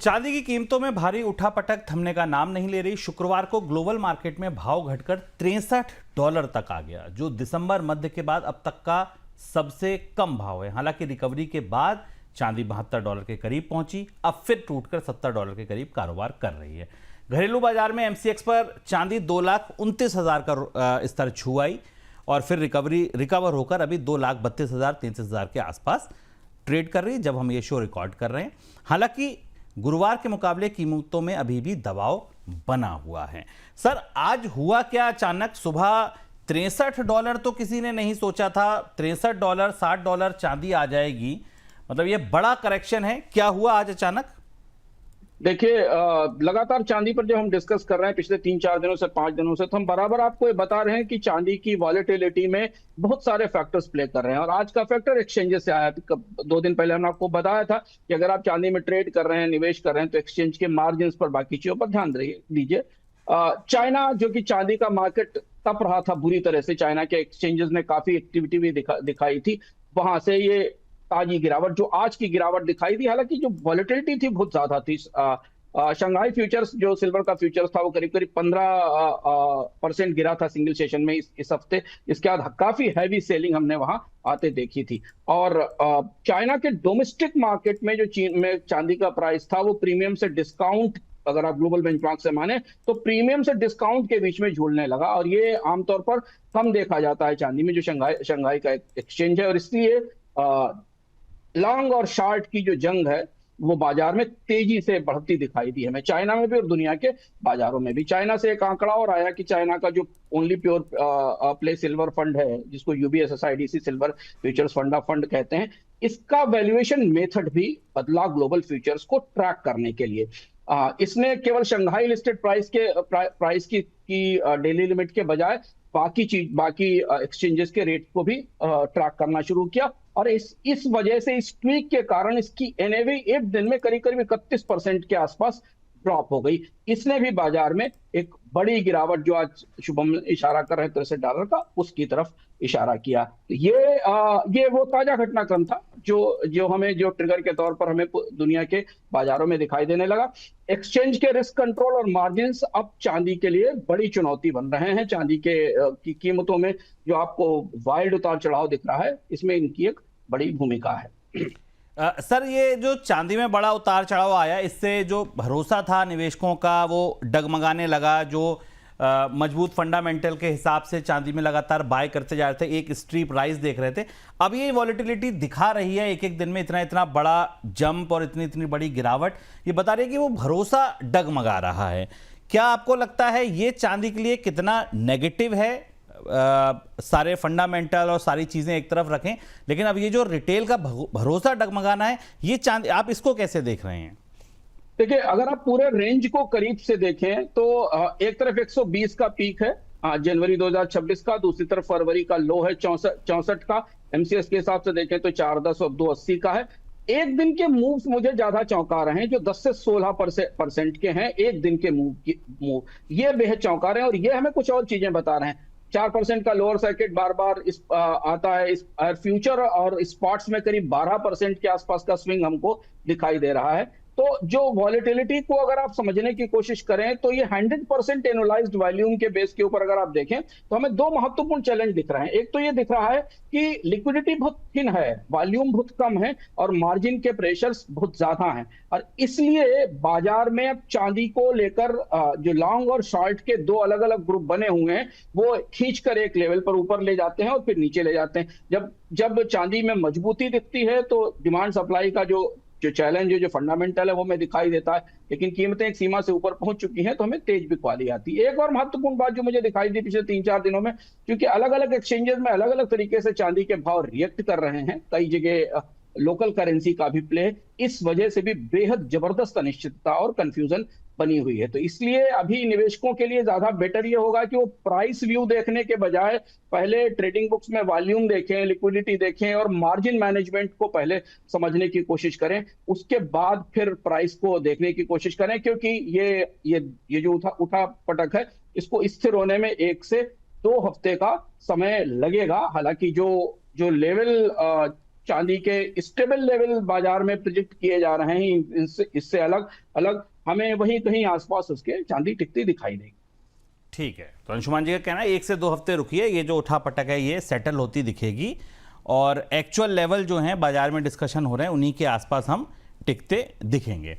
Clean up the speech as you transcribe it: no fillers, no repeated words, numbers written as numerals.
चांदी की कीमतों में भारी उठापटक थमने का नाम नहीं ले रही। शुक्रवार को ग्लोबल मार्केट में भाव घटकर $63 तक आ गया, जो दिसंबर मध्य के बाद अब तक का सबसे कम भाव है। हालांकि रिकवरी के बाद चांदी $72 के करीब पहुंची, अब फिर टूटकर $70 के करीब कारोबार कर रही है। घरेलू बाजार में एमसीएक्स पर चांदी 2,29,000 का स्तर छुआई और फिर रिकवर होकर अभी 2,32,000 33,000 के आसपास ट्रेड कर रही है जब हम ये शो रिकॉर्ड कर रहे हैं। हालांकि गुरुवार के मुकाबले कीमतों में अभी भी दबाव बना हुआ है। सर, आज हुआ क्या अचानक? सुबह $63 तो किसी ने नहीं सोचा था, $63 $60 चांदी आ जाएगी, मतलब ये बड़ा करेक्शन है। क्या हुआ आज अचानक? देखिए, लगातार चांदी पर जब हम डिस्कस कर रहे हैं पिछले 3-4 दिनों से 5 दिनों से, तो हम बराबर आपको ये बता रहे हैं कि चांदी की वॉलेटिलिटी में बहुत सारे फैक्टर्स प्ले कर रहे हैं। और आज का फैक्टर एक्सचेंजेस से आया। 2 दिन पहले हमने आपको बताया था कि अगर आप चांदी में ट्रेड कर रहे हैं, निवेश कर रहे हैं, तो एक्सचेंज के मार्जिन पर, बाकी चीजों पर ध्यान दीजिए। चाइना, जो कि चांदी का मार्केट तप रहा था बुरी तरह से, चाइना के एक्सचेंजेस ने काफी एक्टिविटी भी दिखाई थी, वहां से ये ताजी गिरावट, जो आज की गिरावट दिखाई दी। हालांकि जो वॉलेटिलिटी थी बहुत ज्यादा थी। शंघाई फ्यूचर्स, जो सिल्वर का फ्यूचर्स था, वो करीब करीब 15% गिरा था सिंगल सेशन में इस हफ्ते। इसके बाद काफी हैवी सेलिंग हमने वहां आते देखी थी। और चाइना के डोमेस्टिक मार्केट में जो चीन में चांदी का प्राइस था, वो प्रीमियम से डिस्काउंट, अगर आप ग्लोबल बेंचमार्क से माने तो प्रीमियम से डिस्काउंट के बीच में झूलने लगा। और ये आमतौर पर कम देखा जाता है चांदी में, जो शंघाई का एक्सचेंज है। और इसलिए लॉन्ग और शॉर्ट की जो जंग है वो बाजार में तेजी से बढ़ती दिखाई दी हमें, चाइना में भी और दुनिया के बाजारों में भी। चाइना से एक आंकड़ा और आया कि चाइना का जो only pure play silver fund है, जिसको यूबीएसएसआईडीसी silver futures fund of fund कहते हैं, इसका वैल्यूएशन मेथड भी बदला ग्लोबल फ्यूचर्स को ट्रैक करने के लिए। इसने केवल शंघाई लिस्टेड प्राइस की डेली लिमिट के बजाय बाकी एक्सचेंजेस के रेट को भी ट्रैक करना शुरू किया। और इस वजह से, इस ट्वीक के कारण, इसकी एनएवी एक दिन में करीब करीब 31% के आसपास ड्रॉप हो गई। इसने भी बाजार में एक बड़ी गिरावट, जो आज शुभम इशारा कर रहे हैं $63 का, उसकी तरफ इशारा किया। ये वो ताजा घटनाक्रम था जो ट्रिगर के तौर पर हमें दुनिया के बाजारों में दिखाई देने लगा। एक्सचेंज के रिस्क कंट्रोल और मार्जिन्स अब चांदी के लिए बड़ी चुनौती बन रहे हैं। चांदी की कीमतों में जो आपको वाइल्ड उतार चढ़ाव दिख रहा है, इसमें इनकी एक बड़ी भूमिका है। सर, ये जो चांदी में बड़ा उतार चढ़ाव आया, इससे जो भरोसा था निवेशकों का वो डगमगाने लगा। जो मजबूत फंडामेंटल के हिसाब से चांदी में लगातार बाय करते जा रहे थे, एक स्ट्रीप राइज देख रहे थे, अब ये वॉलेटिलिटी दिखा रही है एक एक दिन में इतना बड़ा जंप और इतनी बड़ी गिरावट, ये बता रही है कि वो भरोसा डगमगा रहा है। क्या आपको लगता है ये चांदी के लिए कितना नेगेटिव है? सारे फंडामेंटल और सारी चीजें एक तरफ रखें, लेकिन अब ये जो रिटेल का भरोसा डगमगाना है, ये चांदी, आप इसको कैसे देख रहे हैं? देखिए, अगर आप पूरे रेंज को करीब से देखें तो एक तरफ 120 का पीक है जनवरी 2026 का, दूसरी तरफ फरवरी का लो है 64 का। एमसीएक्स के हिसाब से देखें तो 410 और 280 का है। एक दिन के मूव्स मुझे ज्यादा चौंका रहे हैं, जो 10 से 16% के हैं एक दिन के मूव, ये बेहद चौंका रहे हैं। और ये हमें कुछ और चीजें बता रहे हैं। 4% का लोअर सर्किट बार बार आता है। इस फ्यूचर और स्पॉट्स में करीब 12% के आसपास का स्विंग हमको दिखाई दे रहा है। तो जो वॉलेटिलिटी को अगर आप समझने की कोशिश करें, तो ये 100% एनुअलाइज्ड वॉल्यूम के बेस के ऊपर अगर आप देखें, तो हमें 2 महत्वपूर्ण चैलेंज दिख रहे हैं। एक तो ये दिख रहा है कि लिक्विडिटी बहुत थिन है, वॉल्यूम बहुत कम है और मार्जिन के प्रेशर्स बहुत ज्यादा हैं। और इसलिए बाजार में अब चांदी को लेकर जो लॉन्ग और शॉर्ट के 2 अलग अलग ग्रुप बने हुए हैं, वो खींचकर एक लेवल पर ऊपर ले जाते हैं और फिर नीचे ले जाते हैं। जब चांदी में मजबूती दिखती है, तो डिमांड सप्लाई का जो चैलेंज है, जो फंडामेंटल है, वो हमें दिखाई देता है। लेकिन कीमतें एक सीमा से ऊपर पहुंच चुकी हैं, तो हमें तेज बिकवाली आती है। एक और महत्वपूर्ण बात जो मुझे दिखाई दी पिछले 3-4 दिनों में, क्योंकि अलग अलग एक्सचेंजेस में अलग अलग तरीके से चांदी के भाव रिएक्ट कर रहे हैं, कई जगह लोकल करेंसी का भी प्ले, इस वजह से भी बेहद जबरदस्त अनिश्चितता और कंफ्यूजन बनी हुई है। तो इसलिए अभी निवेशकों के लिए ज्यादा बेटर ये होगा कि वो प्राइस व्यू देखने के बजाय पहले ट्रेडिंग बुक्स में वॉल्यूम देखें, लिक्विडिटी देखें और मार्जिन मैनेजमेंट को पहले समझने की कोशिश करें। उसके बाद फिर प्राइस को देखने की कोशिश करें, क्योंकि ये जो उठा पटक है, इसको स्थिर होने में 1 से 2 हफ्ते का समय लगेगा। हालांकि जो लेवल चांदी के स्टेबल लेवल बाजार में प्रोजेक्ट किए जा रहे हैं, इससे अलग अलग हमें वहीं कहीं आसपास उसके चांदी टिकती दिखाई देगी। ठीक है, तो अंशुमान जी का कहना है 1 से 2 हफ्ते रुकिए, ये जो उठापटक है ये सेटल होती दिखेगी और एक्चुअल लेवल जो है बाजार में डिस्कशन हो रहे हैं उन्हीं के आसपास हम टिकते दिखेंगे।